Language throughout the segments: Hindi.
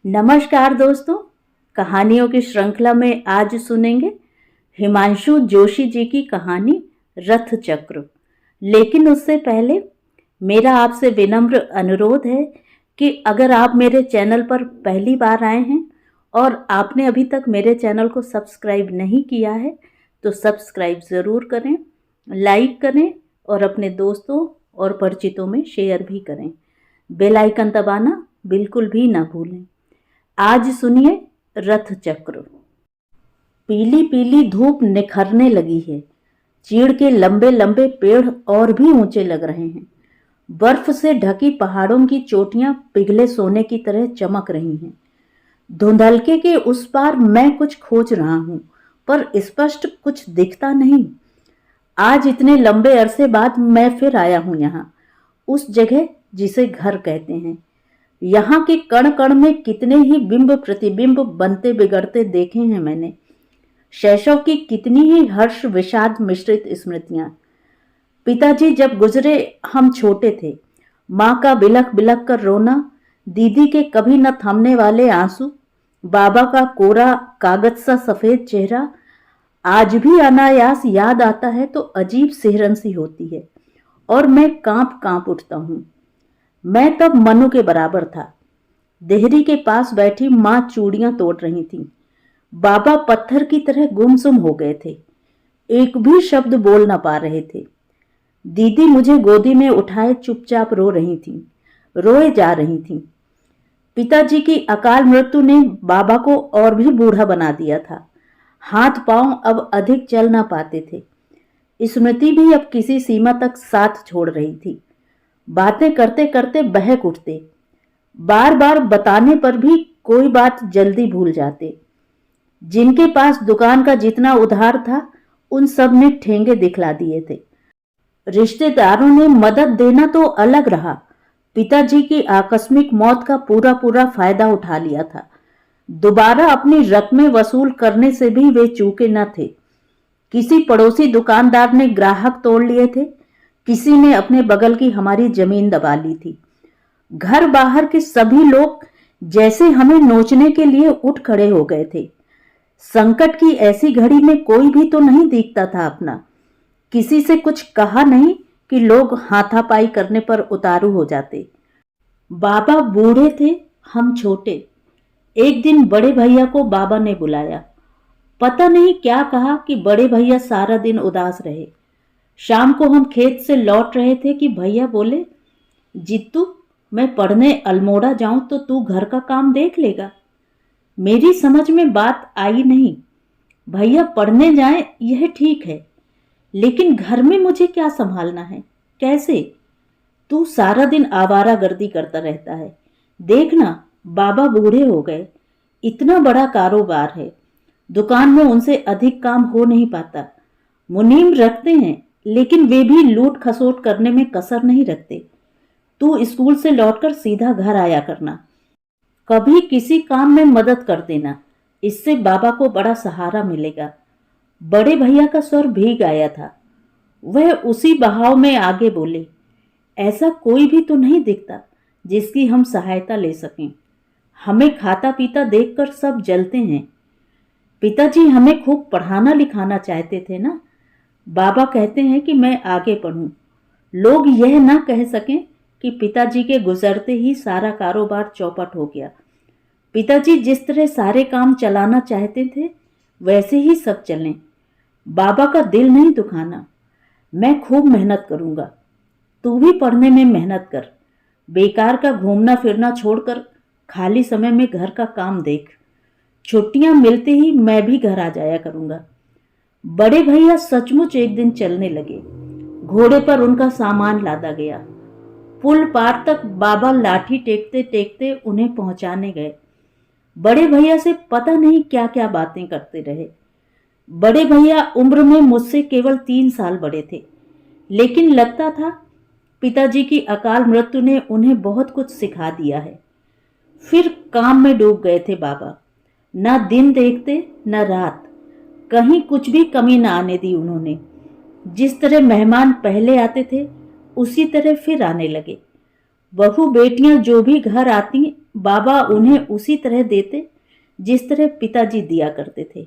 नमस्कार दोस्तों। कहानियों की श्रृंखला में आज सुनेंगे हिमांशु जोशी जी की कहानी रथ चक्र। लेकिन उससे पहले मेरा आपसे विनम्र अनुरोध है कि अगर आप मेरे चैनल पर पहली बार आए हैं और आपने अभी तक मेरे चैनल को सब्सक्राइब नहीं किया है तो सब्सक्राइब ज़रूर करें, लाइक करें और अपने दोस्तों और परिचितों में शेयर भी करें। बेल आइकन दबाना बिल्कुल भी ना भूलें। आज सुनिए रथ चक्र। पीली पीली धूप निखरने लगी है। चीड़ के लंबे लंबे पेड़ और भी ऊंचे लग रहे हैं। बर्फ से ढकी पहाड़ों की चोटियां पिघले सोने की तरह चमक रही हैं। धुंधलके के उस पार मैं कुछ खोज रहा हूं, पर स्पष्ट कुछ दिखता नहीं। आज इतने लंबे अरसे बाद मैं फिर आया हूं यहाँ, उस जगह जिसे घर कहते हैं। यहाँ के कण कण में कितने ही बिंब प्रतिबिंब बनते बिगड़ते देखे हैं मैंने। शैशव की कितनी ही हर्ष विषाद मिश्रित स्मृतियां। पिताजी जब गुजरे हम छोटे थे। माँ का बिलख बिलख कर रोना, दीदी के कभी न थमने वाले आंसू, बाबा का कोरा कागज सा सफेद चेहरा आज भी अनायास याद आता है तो अजीब सिहरन सी होती है और मैं कांप कांप उठता हूं। मैं तब मनु के बराबर था। देहरी के पास बैठी माँ चूड़ियां तोड़ रही थी। बाबा पत्थर की तरह गुमसुम हो गए थे, एक भी शब्द बोल ना पा रहे थे। दीदी मुझे गोदी में उठाए चुपचाप रो रही थी, रोए जा रही थी। पिताजी की अकाल मृत्यु ने बाबा को और भी बूढ़ा बना दिया था। हाथ पांव अब अधिक चल ना पाते थे। स्मृति भी अब किसी सीमा तक साथ छोड़ रही थी। बातें करते करते बहक उठते, बार बार बताने पर भी कोई बात जल्दी भूल जाते। जिनके पास दुकान का जितना उधार था उन सब ने ठेंगे दिखला दिए थे। रिश्तेदारों ने मदद देना तो अलग रहा, पिताजी की आकस्मिक मौत का पूरा पूरा फायदा उठा लिया था। दोबारा अपनी रकमें वसूल करने से भी वे चूके न थे। किसी पड़ोसी दुकानदार ने ग्राहक तोड़ लिए थे, किसी ने अपने बगल की हमारी जमीन दबा ली थी। घर बाहर के सभी लोग जैसे हमें नोचने के लिए उठ खड़े हो गए थे। संकट की ऐसी घड़ी में कोई भी तो नहीं दिखता था अपना। किसी से कुछ कहा नहीं कि लोग हाथापाई करने पर उतारू हो जाते। बाबा बूढ़े थे, हम छोटे। एक दिन बड़े भैया को बाबा ने बुलाया। पता नहीं क्या कहा कि बड़े भैया सारा दिन उदास रहे। शाम को हम खेत से लौट रहे थे कि भैया बोले, जित्तू मैं पढ़ने अल्मोड़ा जाऊं तो तू घर का काम देख लेगा। मेरी समझ में बात आई नहीं। भैया पढ़ने जाएं यह ठीक है, लेकिन घर में मुझे क्या संभालना है, कैसे? तू सारा दिन आवारागर्दी करता रहता है। देखना बाबा बूढ़े हो गए, इतना बड़ा कारोबार है, दुकान में उनसे अधिक काम हो नहीं पाता। मुनीम रखते हैं लेकिन वे भी लूट खसोट करने में कसर नहीं रखते। तू स्कूल से लौटकर सीधा घर आया करना, कभी किसी काम में मदद कर देना, इससे बाबा को बड़ा सहारा मिलेगा। बड़े भैया का स्वर भीग आया था। वह उसी बहाव में आगे बोले, ऐसा कोई भी तो नहीं दिखता जिसकी हम सहायता ले सकें। हमें खाता पीता देखकर सब जलते हैं। पिताजी हमें खूब पढ़ाना लिखाना चाहते थे ना। बाबा कहते हैं कि मैं आगे पढ़ूं, लोग यह ना कह सकें कि पिताजी के गुजरते ही सारा कारोबार चौपट हो गया। पिताजी जिस तरह सारे काम चलाना चाहते थे वैसे ही सब चलें। बाबा का दिल नहीं दुखाना। मैं खूब मेहनत करूंगा, तू भी पढ़ने में मेहनत कर। बेकार का घूमना फिरना छोड़कर खाली समय में घर का काम देख। छुट्टियां मिलते ही मैं भी घर आ जाया करूंगा। बड़े भैया सचमुच एक दिन चलने लगे। घोड़े पर उनका सामान लादा गया। पुल पार तक बाबा लाठी टेकते टेकते उन्हें पहुंचाने गए। बड़े भैया से पता नहीं क्या क्या बातें करते रहे। बड़े भैया उम्र में मुझसे केवल 3 साल बड़े थे, लेकिन लगता था पिताजी की अकाल मृत्यु ने उन्हें बहुत कुछ सिखा दिया है। फिर काम में डूब गए थे बाबा। न दिन देखते न रात, कहीं कुछ भी कमी न आने दी उन्होंने। जिस तरह मेहमान पहले आते थे उसी तरह फिर आने लगे। बहू बेटियां जो भी घर आती बाबा उन्हें उसी तरह देते जिस तरह पिताजी दिया करते थे।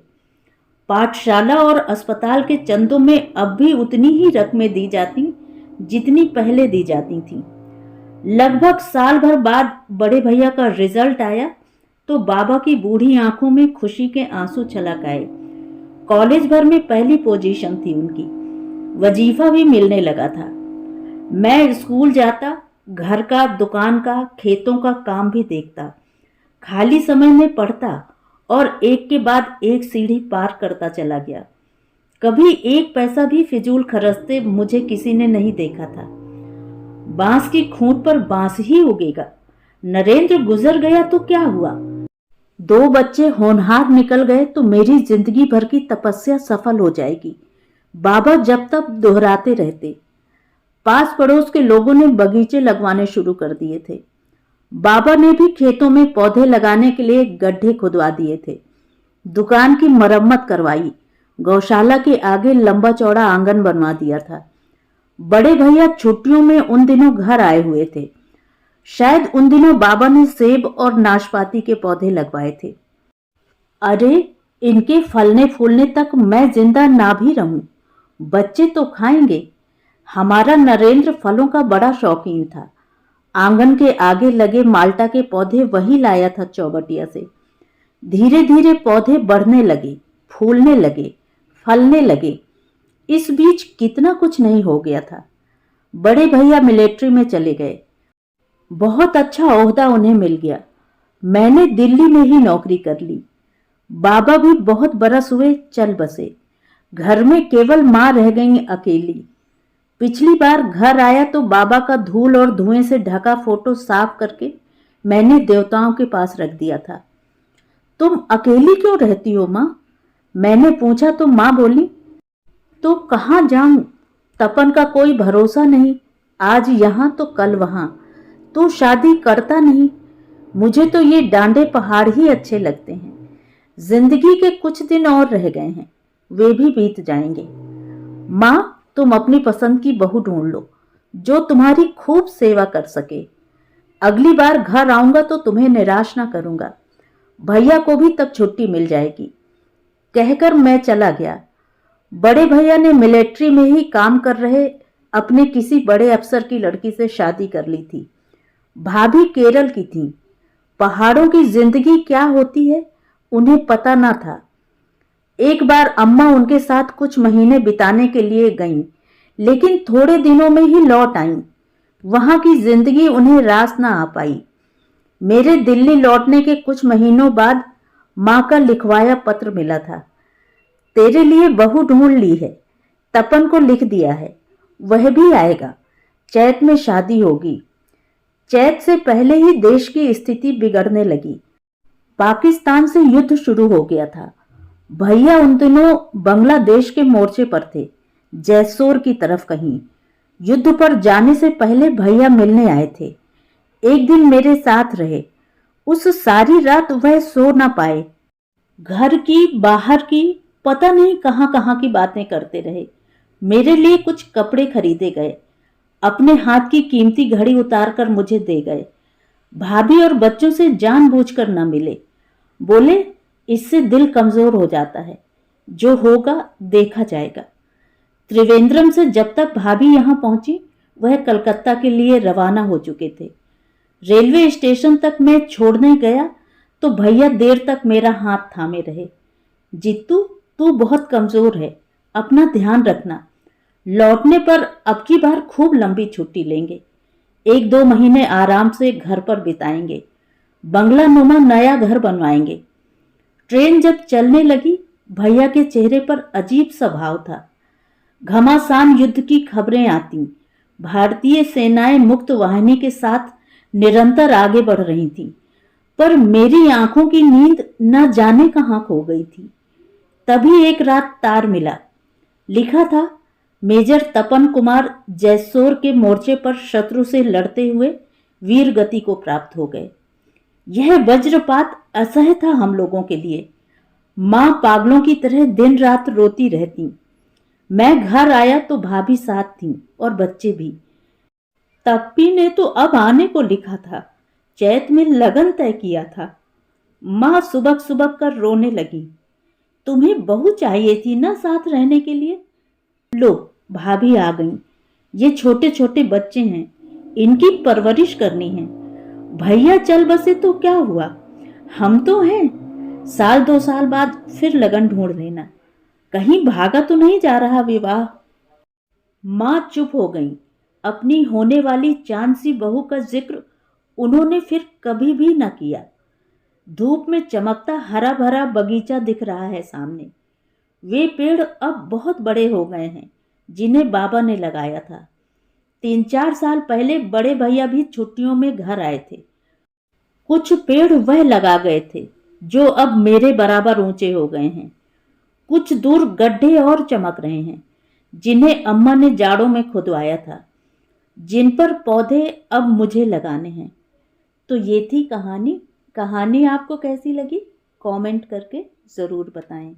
पाठशाला और अस्पताल के चंदों में अब भी उतनी ही रकमें दी जाती जितनी पहले दी जाती थी। लगभग साल भर बाद बड़े भैया का रिजल्ट आया तो बाबा की बूढ़ी आंखों में खुशी के आंसू छलक आए। कॉलेज भर में पहली पोजीशन थी उनकी, वजीफा भी मिलने लगा था। मैं स्कूल जाता, घर का, दुकान का, खेतों का काम भी देखता, खाली समय में पढ़ता और एक के बाद एक सीढ़ी पार करता चला गया। कभी एक पैसा भी फिजूल खर्चते मुझे किसी ने नहीं देखा था। बांस की खूंट पर बांस ही उगेगा। नरेंद्र गुजर गया तो क्या हुआ? 2 बच्चे होनहार निकल गए तो मेरी जिंदगी भर की तपस्या सफल हो जाएगी, बाबा जब तक दोहराते रहते। पास पड़ोस के लोगों ने बगीचे लगवाने शुरू कर दिए थे। बाबा ने भी खेतों में पौधे लगाने के लिए गड्ढे खुदवा दिए थे। दुकान की मरम्मत करवाई, गौशाला के आगे लंबा चौड़ा आंगन बनवा दिया था। बड़े भैया छुट्टियों में उन दिनों घर आए हुए थे। शायद उन दिनों बाबा ने सेब और नाशपाती के पौधे लगवाए थे। अरे, इनके फलने फूलने तक मैं जिंदा ना भी रहूं, बच्चे तो खाएंगे। हमारा नरेंद्र फलों का बड़ा शौकीन था। आंगन के आगे लगे माल्टा के पौधे वही लाया था चौबटिया से। धीरे धीरे पौधे बढ़ने लगे, फूलने लगे, फलने लगे। इस बीच कितना कुछ नहीं हो गया था। बड़े भैया मिलिट्री में चले गए। बहुत अच्छा ओहदा उन्हें मिल गया। मैंने दिल्ली में ही नौकरी कर ली। बाबा भी बहुत बरस हुए चल बसे। घर में केवल मां रह गई अकेली। पिछली बार घर आया तो बाबा का धूल और धुएं से ढका फोटो साफ करके मैंने देवताओं के पास रख दिया था। तुम अकेली क्यों रहती हो मां? मैंने पूछा तो मां बोली, तो कहां जाऊं, तपन का कोई भरोसा नहीं, आज यहां तो कल वहां। तू शादी करता नहीं। मुझे तो ये डांडे पहाड़ ही अच्छे लगते हैं। जिंदगी के कुछ दिन और रह गए हैं, वे भी बीत जाएंगे। मां, तुम अपनी पसंद की बहू ढूंढ लो जो तुम्हारी खूब सेवा कर सके। अगली बार घर आऊंगा तो तुम्हें निराश ना करूंगा। भैया को भी तब छुट्टी मिल जाएगी। कहकर मैं चला गया। बड़े भैया ने मिलिट्री में ही काम कर रहे अपने किसी बड़े अफसर की लड़की से शादी कर ली थी। भाभी केरल की थी। पहाड़ों की जिंदगी क्या होती है उन्हें पता ना था। एक बार अम्मा उनके साथ कुछ महीने बिताने के लिए गईं, लेकिन थोड़े दिनों में ही लौट आईं। वहां की जिंदगी उन्हें रास ना आ पाई। मेरे दिल्ली लौटने के कुछ महीनों बाद मां का लिखवाया पत्र मिला था। तेरे लिए बहू ढूंढ ली है, तपन को लिख दिया है, वह भी आएगा। चैत में शादी होगी। चैत से पहले ही देश की स्थिति बिगड़ने लगी। पाकिस्तान से युद्ध शुरू हो गया था। भैया उन दिनों बांग्लादेश के मोर्चे पर थे, जैसोर की तरफ कहीं। युद्ध पर जाने से पहले भैया मिलने आए थे। एक दिन मेरे साथ रहे। उस सारी रात वह सो ना पाए। घर की, बाहर की, पता नहीं कहां कहां की बातें करते रहे। मेरे लिए कुछ कपड़े खरीदे गए। अपने हाथ की कीमती घड़ी उतार कर मुझे दे गए। भाभी और बच्चों से जानबूझकर न मिले। बोले, इससे दिल कमजोर हो जाता है, जो होगा देखा जाएगा। त्रिवेंद्रम से जब तक भाभी यहां पहुंची वह कलकत्ता के लिए रवाना हो चुके थे। रेलवे स्टेशन तक मैं छोड़ने गया तो भैया देर तक मेरा हाथ थामे रहे। जीतू, तू बहुत कमजोर है, अपना ध्यान रखना। लौटने पर अब की बार खूब लंबी छुट्टी लेंगे। 1-2 महीने आराम से घर पर बिताएंगे। बंगला नुमा नया घर बनवाएंगे। ट्रेन जब चलने लगी भैया के चेहरे पर अजीब सा भाव था। घमासान युद्ध की खबरें आती। भारतीय सेनाएं मुक्त वाहिनी के साथ निरंतर आगे बढ़ रही थीं, पर मेरी आंखों की नींद न जाने कहां खो गई थी। तभी एक रात तार मिला। लिखा था, मेजर तपन कुमार जैसोर के मोर्चे पर शत्रु से लड़ते हुए वीर गति को प्राप्त हो गए। यह वज्रपात असह्य था हम लोगों के लिए। मां पागलों की तरह दिन रात रोती रहती। मैं घर आया तो भाभी साथ थी और बच्चे भी। तप्पी ने तो अब आने को लिखा था। चैत में लगन तय किया था। माँ सुबक सुबक कर रोने लगी। तुम्हें बहू चाहिए थी ना साथ रहने के लिए। लो, भाभी आ गई। ये छोटे छोटे बच्चे हैं, इनकी परवरिश करनी है। भैया चल बसे तो क्या हुआ, हम तो हैं। साल 2 साल बाद फिर लगन ढूंढ लेना। कहीं भागा तो नहीं जा रहा विवाह। माँ चुप हो गई। अपनी होने वाली चांद सी बहू का जिक्र उन्होंने फिर कभी भी न किया। धूप में चमकता हरा भरा बगीचा दिख रहा है सामने। वे पेड़ अब बहुत बड़े हो गए हैं जिन्हें बाबा ने लगाया था। 3-4 साल पहले बड़े भैया भी छुट्टियों में घर आए थे। कुछ पेड़ वह लगा गए थे जो अब मेरे बराबर ऊंचे हो गए हैं। कुछ दूर गड्ढे और चमक रहे हैं जिन्हें अम्मा ने जाड़ों में खुदवाया था, जिन पर पौधे अब मुझे लगाने हैं। तो ये थी कहानी। कहानी आपको कैसी लगी कमेंट करके ज़रूर बताएं।